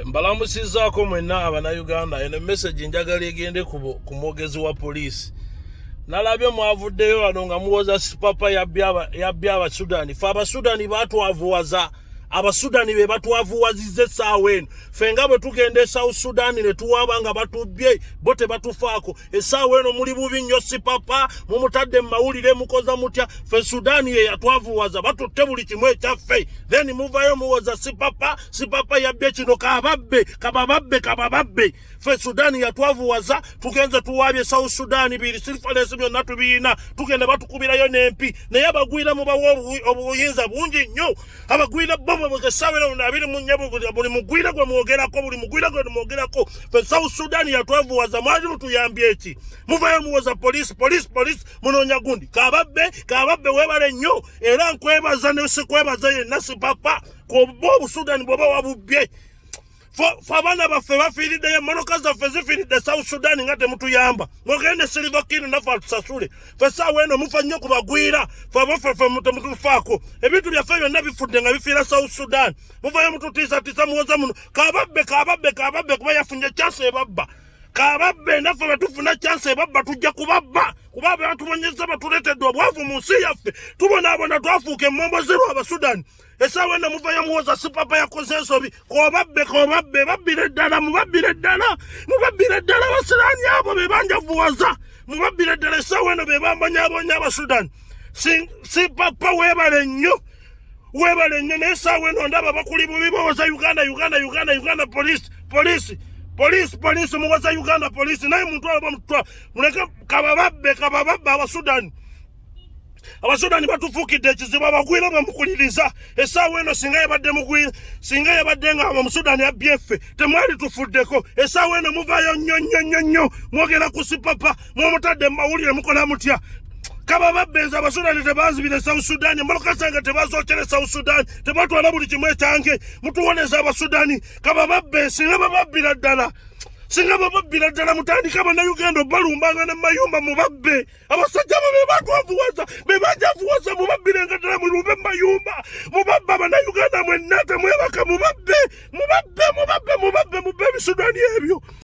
Mbalamusizzaako mwenna Abannayuganda eno message njagala egende ku mwogezi wa poliisi. Nalabye mwavuddeyo wano nga muwoza Sipapa yabbye Abasudani. Fe Abasudani batwavuwaza. Abasudani be batwavuwazizza essaawa eno. Ffe nga bwe tugenda e South Sudan ne tuwaaba nga batubbye bo tebatufaako. Essaawa eno muli bubi nnyo Sipapa, mumutadde mu mawulire mukoza mutya. Ffe Sudan ye yatwavuwaza batutte buli kimu ekyaffe. Then muvayo muwoza Sipapa yabbye kino kabababbe. Ffe Sudan yatwavuwaza tugenze tuwaabye South Sudan biri sirifanensi byonna tubiina. Tugenda batukubirayo n'empi. Naye abagwira mubawa obuyinza bungi nnyo. Abagwira Sabino Nabin Munyabu, Muguida, Mogera, Muguida, Mogera, for South Sudan, Yatwavu was a Maju to Yambieti. Muvayam was a police, Munonya Gundi. Kababe, whoever they knew, Eran Queva, Zanesequeva, Nasi Papa, Bob Sudan, Boba Bubie. Fabana bafeba fili de monokaza fezi fili de South Sudan ngate mutu yamba mogende Silver King nafa tusasule fesa weno mufannyo kubagwira fa mutu fako ebitu byafeyo nabifudde nga bifira South Sudan muvayo mutu tisa muwoza muno kababbe kuba yafunye chance ebabba kababbe nafa batufuna chance ebabba tujja kubabba kubabe batubonyeza batuletedde obwavu mu nsi yaffe tubona twafuuka emmombo zero Abasudan esa wena muvayo muwoza Sipapa yakoze ensobi kobabbe babbire ddala mubabbire ddala Abasirani abo bebanjavuwaza mubabbire ddala esa wena bebambanyabonya Abasudan Sipapa webale nnyo naye esa wena ndaba bakuli bubi bawoza Uganda police muwaza Uganda police naye muntu abo bamutwa muleka kabababbe Abasudani batufukidde ekizibu abagwira bamukuliriza essaawa eno singa yabadde nga Omusudani abyeffe temwali tufuddeko essaawa eno muvayo nnyo mwogera ku Sipapa mwomutadde mu mawulire mukola mutya kabababbenza Abasudani tebazibire South Sudan emmoloka zange tebazookere South Sudan tebatwala buli kimu ekyange mutuwoneza Abasudani kabababbe singa bababbira ddala mutandika Abannayuganda balumbanga ne mayumba mubabbe abasajja bebanjavuwaza mubabbirenga ddala mulumbe mayumba mubabbe Abannayuganda mwenna temwebaka mubabbe mubbe Ebisudani ebyo